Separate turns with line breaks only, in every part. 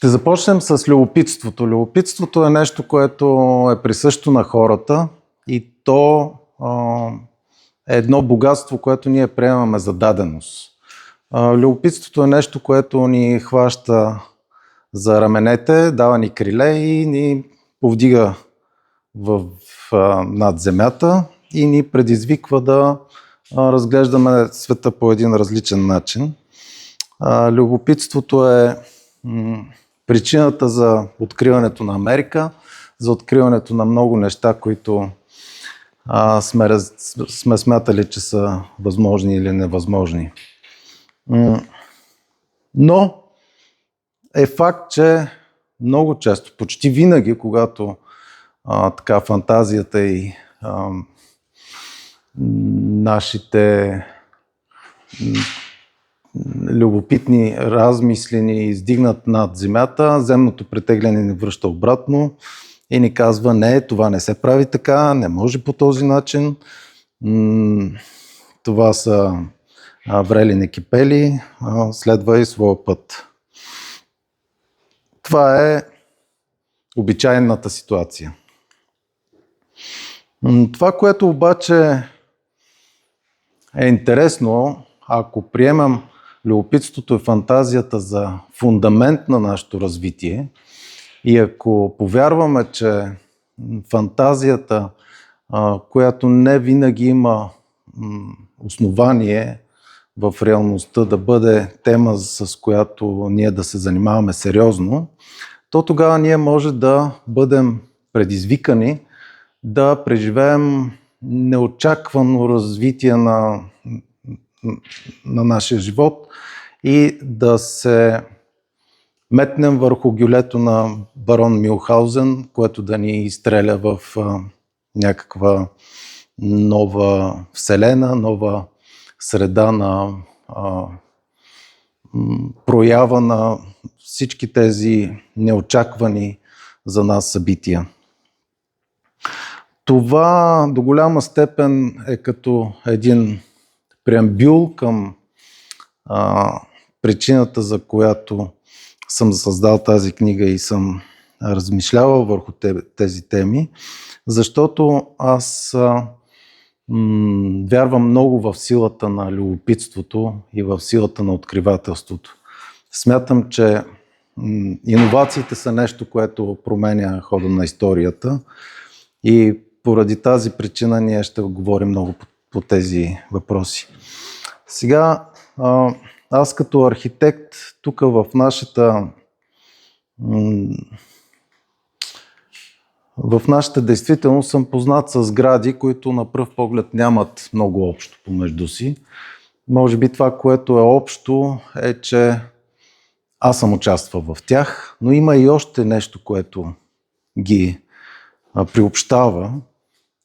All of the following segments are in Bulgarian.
Ще започнем с любопитството. Любопитството е нещо, което е присъщо на хората и то е едно богатство, което ние приемаме за даденост. Любопитството е нещо, което ни хваща за раменете, дава ни криле и ни повдига над земята и ни предизвиква да разглеждаме света по един различен начин. Любопитството е причината за откриването на Америка, за откриването на много неща, които сме смятали, че са възможни или невъзможни. Но е факт, че много често, почти винаги, когато така фантазията и нашите любопитни размисли ни издигнат над земята, земното притегляне ни връща обратно и ни казва: не, това не се прави така, не може по този начин, това са врели некипели, следва и своя път. Това е обичайната ситуация. Това, което обаче е интересно, ако приемам любопитството и фантазията за фундамент на нашето развитие и ако повярваме, че фантазията, която не винаги има основание в реалността да бъде тема, с която ние да се занимаваме сериозно, то тогава ние може да бъдем предизвикани да преживеем неочаквано развитие на нашия живот и да се метнем върху гюлето на барон Мюнхаузен, което да ни изстреля в някаква нова вселена, нова среда на проява на всички тези неочаквани за нас събития. Това до голяма степен е като един преамбюл към причината, за която съм създал тази книга и съм размишлявал върху тези теми, защото аз вярвам много в силата на любопитството и в силата на откривателството. Смятам, че иновациите са нещо, което променя хода на историята и поради тази причина ние ще говорим много по тези въпроси. Сега, аз като архитект, тук в нашата действителност съм познат с сгради, които на пръв поглед нямат много общо помежду си. Може би това, което е общо, е, че аз съм участвал в тях, но има и още нещо, което ги приобщава,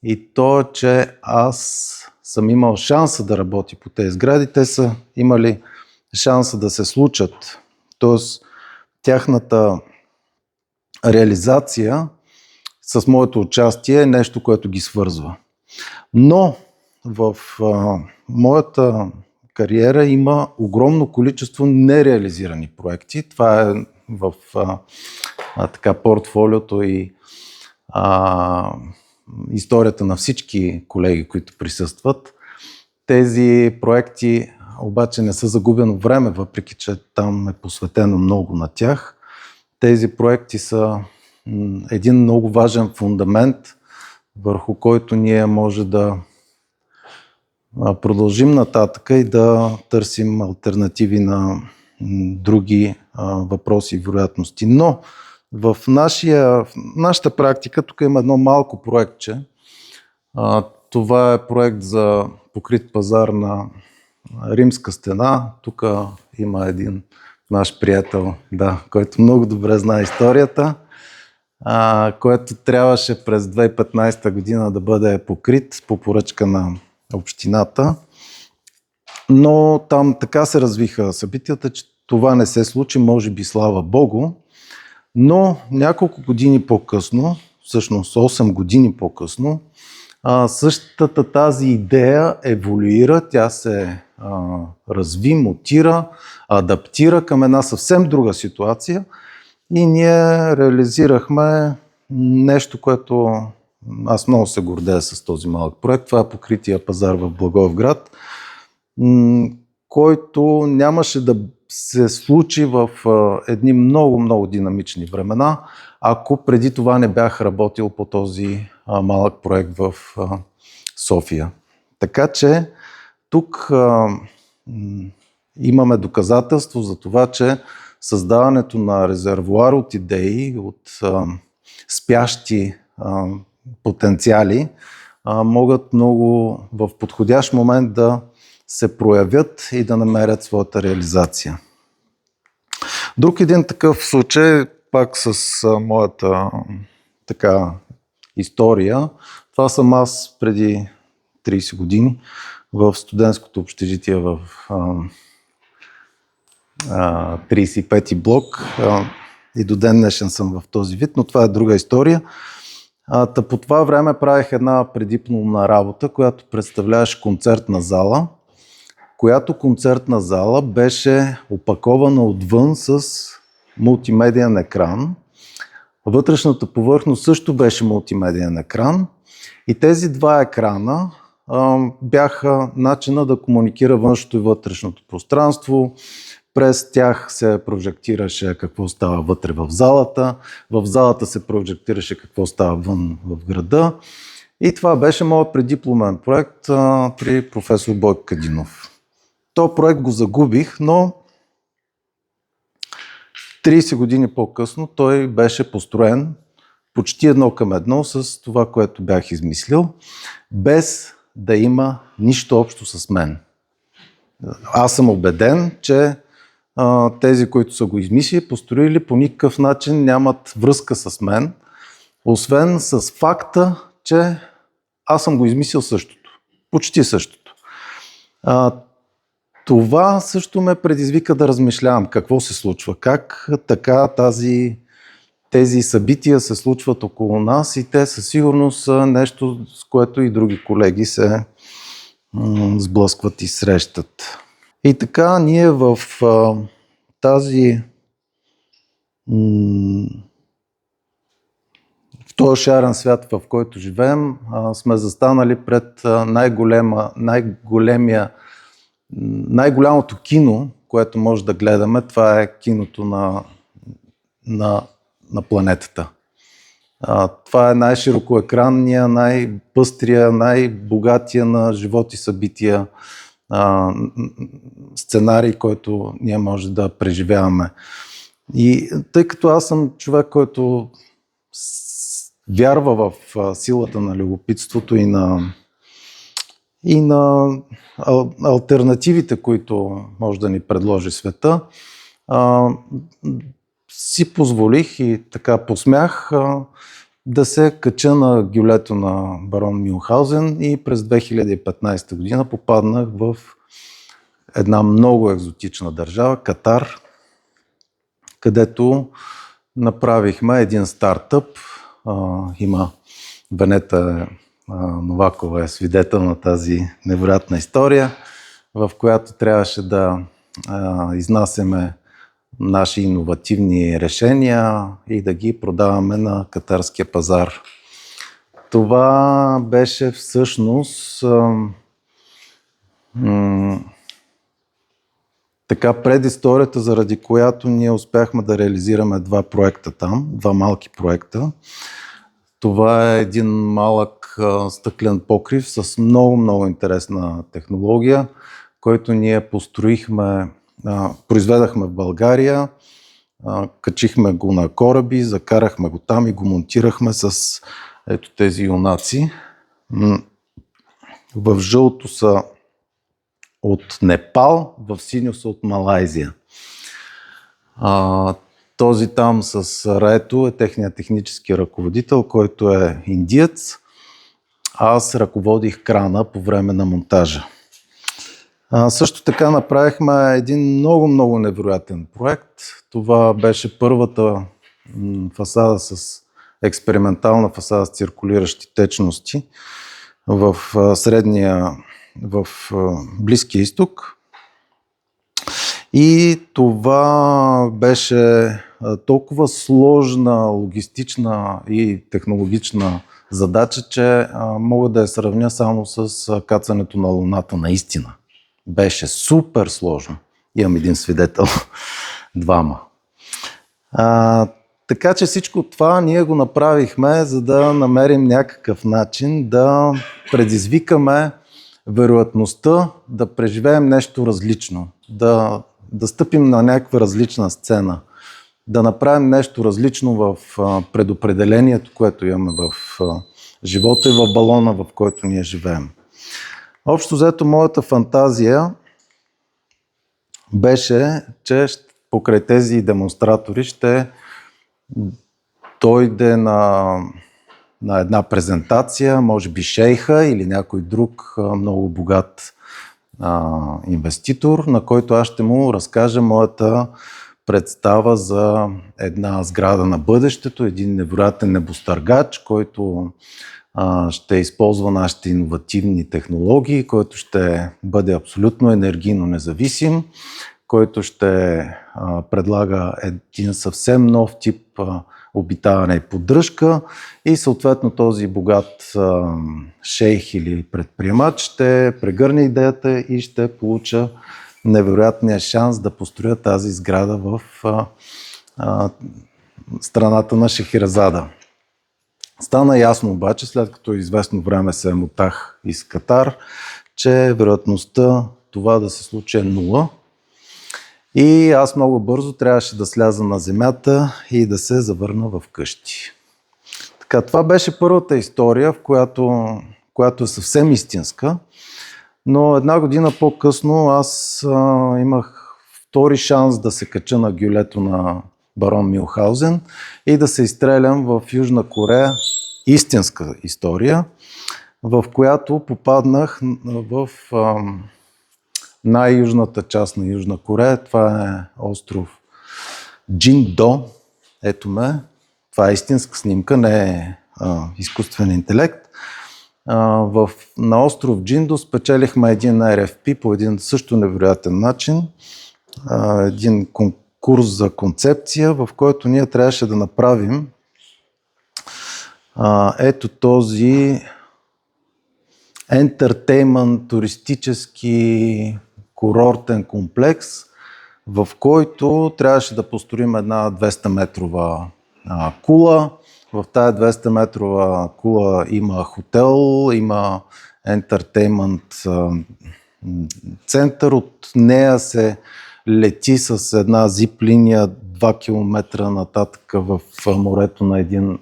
и то е, че аз съм имал шанса да работя по тези сгради. Те са имали шанса да се случат. Тоест, тяхната реализация с моето участие е нещо, което ги свързва. Но в моята кариера има огромно количество нереализирани проекти. Това е в портфолиото и историята на всички колеги, които присъстват. Тези проекти обаче не са загубено време, въпреки че там е посветено много на тях. Тези проекти са един много важен фундамент, върху който ние може да продължим нататък и да търсим алтернативи на други въпроси и вероятности. Но в нашата практика тук има едно малко проектче. Това е проект за покрит пазар на Римска стена. Тук има един наш приятел, който много добре знае историята, което трябваше през 2015 година да бъде покрит по поръчка на общината. Но там така се развиха събитията, че това не се случи, може би слава Богу. Но няколко години по-късно, всъщност 8 години по-късно, същата тази идея еволюира, тя се разви, мутира, адаптира към една съвсем друга ситуация и ние реализирахме нещо, което аз много се гордея с този малък проект. Това е покрития пазар в Благоевград, който нямаше да се случи в едни много динамични времена, ако преди това не бях работил по този малък проект в София. Така че тук имаме доказателство за това, че създаването на резервоар от идеи, от спящи потенциали могат много в подходящ момент да се проявят и да намерят своята реализация. Друг един такъв случай, пак с моята история, това съм аз преди 30 години в студентското общежитие в 35-ти блок и до ден днешен съм в този вид, но това е друга история. По това време правих една предипломна работа, която представляваше концертна зала, която концертна зала беше опакована отвън с мултимедиен екран. Вътрешната повърхност също беше мултимедиен екран и тези два екрана бяха начина да комуникира външното и вътрешното пространство. През тях се прожектираше какво става вътре в залата се прожектираше какво става вън в града. И това беше моят предипломен проект при професор Бойко Кадинов. Този проект го загубих, но 30 години по-късно той беше построен почти едно към едно с това, което бях измислил, без да има нищо общо с мен. Аз съм убеден, че тези, които са го измислили, построили, по никакъв начин нямат връзка с мен, освен с факта, че аз съм го измислил същото. Почти същото. Това също ме предизвика да размишлявам какво се случва, как така тези събития се случват около нас и те със сигурност са нещо, с което и други колеги се сблъскват и срещат. И така ние в този шарен свят, в който живеем, сме застанали пред най-голямото кино, което може да гледаме. Това е киното на планетата. Това е най-широкоекранния, най-пъстрия, най-богатия на живот и събития сценарий, който ние може да преживяваме. И тъй като аз съм човек, който вярва в силата на любопитството и на алтернативите, които може да ни предложи света, си позволих и така посмях да се кача на гюлето на барон Мюнхаузен и през 2015 година попаднах в една много екзотична държава, Катар, където направихме един стартъп. Венета Новакова е свидетел на тази невероятна история, в която трябваше да изнасяме наши иновативни решения и да ги продаваме на катарския пазар. Това беше всъщност така предисторията, заради която ние успяхме да реализираме два проекта там, два малки проекта. Това е един малък стъклен покрив с много интересна технология, който ние произведахме в България, качихме го на кораби, закарахме го там и го монтирахме с ето тези юнаци. В жълто са от Непал, в синьо са от Малайзия. Този там с Раето е техният технически ръководител, който е индиец. Аз ръководих крана по време на монтажа. Също така направихме един много невероятен проект. Това беше първата фасада експериментална фасада с циркулиращи течности в Близкия изток. И това беше толкова сложна логистична и технологична задача, че мога да я сравня само с кацането на Луната наистина. Беше супер сложно. Имам един свидетел, двама. Така че всичко това ние го направихме, за да намерим някакъв начин да предизвикаме вероятността да преживеем нещо различно, да стъпим на някаква различна сцена, да направим нещо различно в предопределението, което имаме в живота и в балона, в който ние живеем. Общо взето, моята фантазия беше, че покрай тези демонстратори ще дойде на една презентация, може би шейха или някой друг много богат инвеститор, на който аз ще му разкажа моята представа за една сграда на бъдещето, един невероятен небостъргач, който ще използва нашите иновативни технологии, който ще бъде абсолютно енергийно независим, който ще предлага един съвсем нов тип обитаване и поддръжка и съответно този богат шейх или предприемач ще прегърне идеята и ще получа невероятния шанс да построя тази сграда в страната на Шехерезада. Стана ясно обаче, след като известно време се мотах из Катар, че вероятността това да се случи е 0. И аз много бързо трябваше да сляза на земята и да се завърна в къщи. Така, това беше първата история, в която е съвсем истинска, но една година по-късно аз имах втори шанс да се кача на гюлето на барон Мюнхаузен и да се изстрелям в Южна Корея. Истинска история, в която попаднах в най-южната част на Южна Корея. Това е остров Джиндо. Ето ме. Това е истинска снимка, не е изкуствен интелект. На остров Джиндо спечелихме един RFP по един също невероятен начин. Един конкурс за концепция, в който ние трябваше да направим ето този ентертеймент, туристически курортен комплекс, в който трябваше да построим една 200-метрова кула. В тая 200-метрова кула има хотел, има ентертеймент център. От нея се лети с една зип линия 2 км нататък в морето на един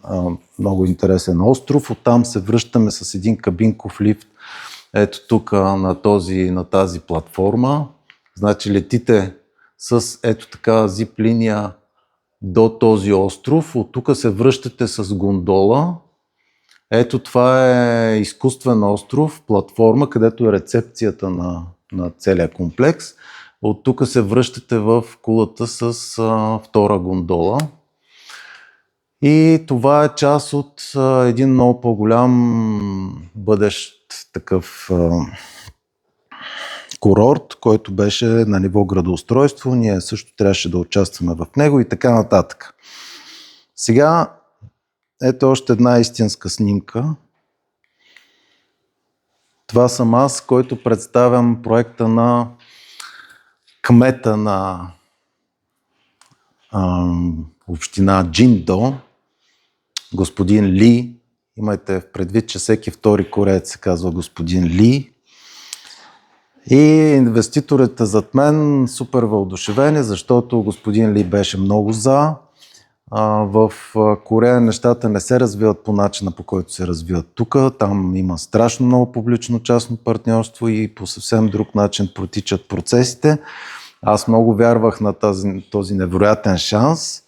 много интересен остров. Оттам се връщаме с един кабинков лифт ето тук на тази платформа. Значи летите с ето така зип линия до този остров. От тук се връщате с гондола. Ето това е изкуствен остров, платформа, където е рецепцията на целия комплекс. От тук се връщате в кулата с втора гондола. И това е част от един много по-голям бъдещ такъв курорт, който беше на ниво градоустройство. Ние също трябваше да участваме в него и така нататък. Сега ето още една истинска снимка. Това съм аз, който представям проекта на кмета на община Джиндо, господин Ли. Имайте в предвид, че всеки втори кореец се казва господин Ли. И инвеститорите зад мен супер въодушевени, защото господин Ли беше много за. В Корея нещата не се развиват по начина, по който се развиват тук. Там има страшно много публично-частно партньорство и по съвсем друг начин протичат процесите. Аз много вярвах на този невероятен шанс.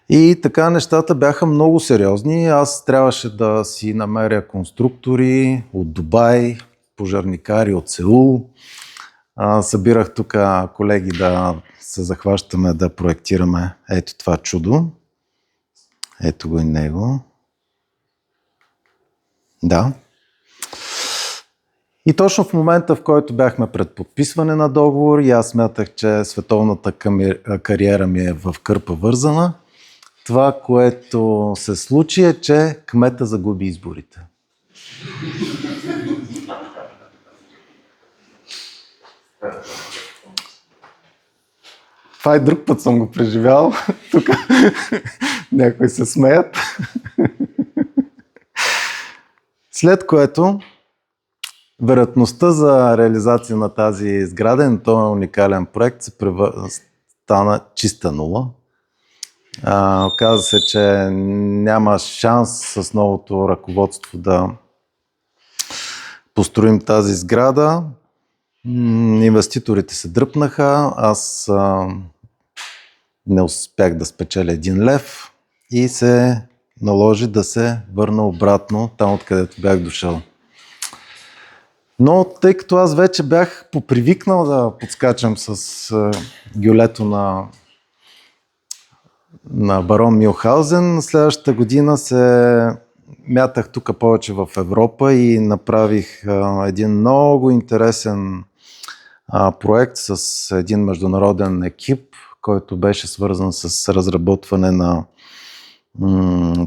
И така нещата бяха много сериозни. Аз трябваше да си намеря конструктори от Дубай, пожарникари от Сеул. Събирах тук колеги да се захващаме да проектираме ето това чудо. Ето го и него. Да. И точно в момента, в който бяхме пред подписване на договор и аз смятах, че световната кариера ми е в кърпа вързана, това, което се случи е, че кмета загуби изборите. Това и друг път съм го преживял. Тук някои се смеят. След което вероятността за реализация на тази сграда, на този уникален проект стана чиста нула. Оказа се, че няма шанс с новото ръководство да построим тази сграда. Инвеститорите се дръпнаха, аз не успях да спечеля 1 лев и се наложи да се върна обратно там, откъдето бях дошъл. Но тъй като аз вече бях попривикнал да подскачам с гюлето на барон Мюнхгаузен, следващата година се мятах тук повече в Европа и направих един много интересен проект с един международен екип, който беше свързан с разработване на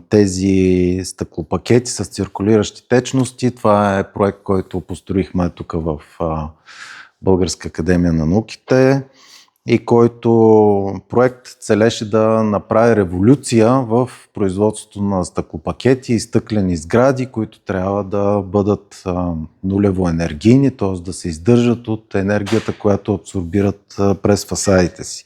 тези стъклопакети с циркулиращи течности. Това е проект, който построихме тук в Българска академия на науките и който проект целеше да направи революция в производството на стъклопакети и стъклени сгради, които трябва да бъдат нулево енергийни, т.е. да се издържат от енергията, която абсорбират през фасадите си.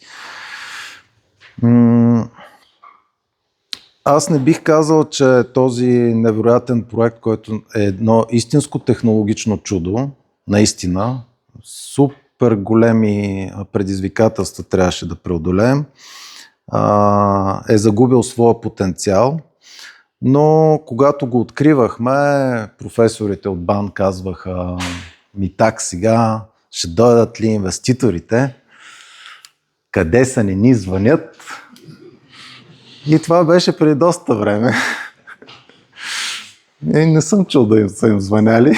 Аз не бих казал, че този невероятен проект, който е едно истинско технологично чудо, наистина, супер големи предизвикателства трябваше да преодолеем, е загубил своя потенциал, но когато го откривахме, професорите от БАН казваха: ми так сега ще дойдат ли инвеститорите, къде са, не ни звънят. И това беше преди доста време. Не съм чул да са им звъняли,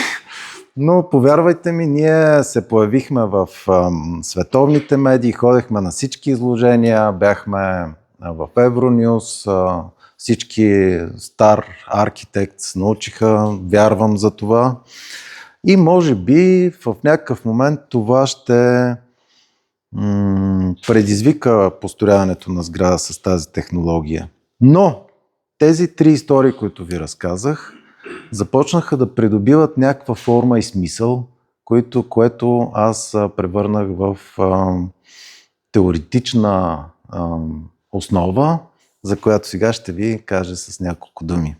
но повярвайте ми, ние се появихме в световните медии, ходехме на всички изложения, бяхме в Евронюс, всички Star Architects научиха, вярвам за това. И може би в някакъв момент това ще предизвика построяването на сграда с тази технология. Но тези 3 истории, които ви разказах, започнаха да придобиват някаква форма и смисъл, което аз превърнах в теоретична основа, за която сега ще ви кажа с няколко думи.